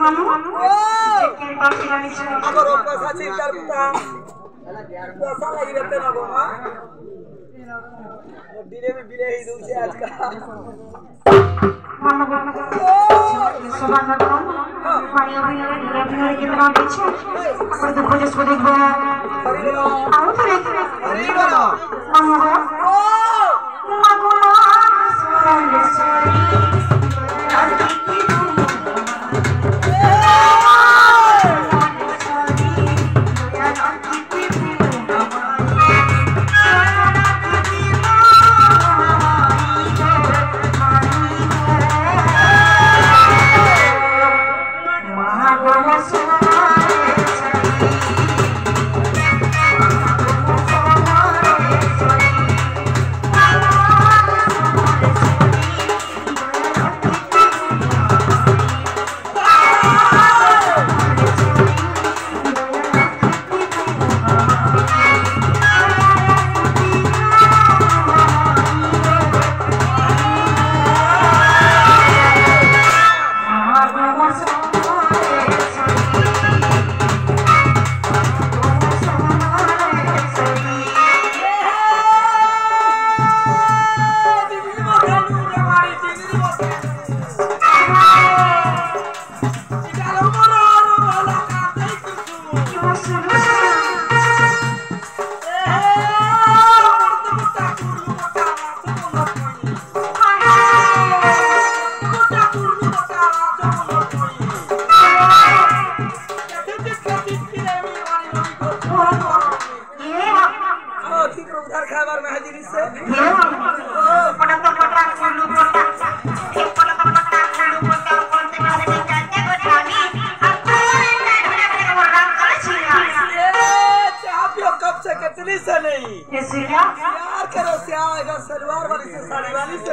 अगर पैसा चिंता पैसा लगी रहते ना बोमा डिले में बिले ही दूर से आज का सुबह पानी अभी कितना पीछे अपन तो पुलिस को देखो आओ तो यार करो क्या आएगा सलवार वाली से साड़ी वाली से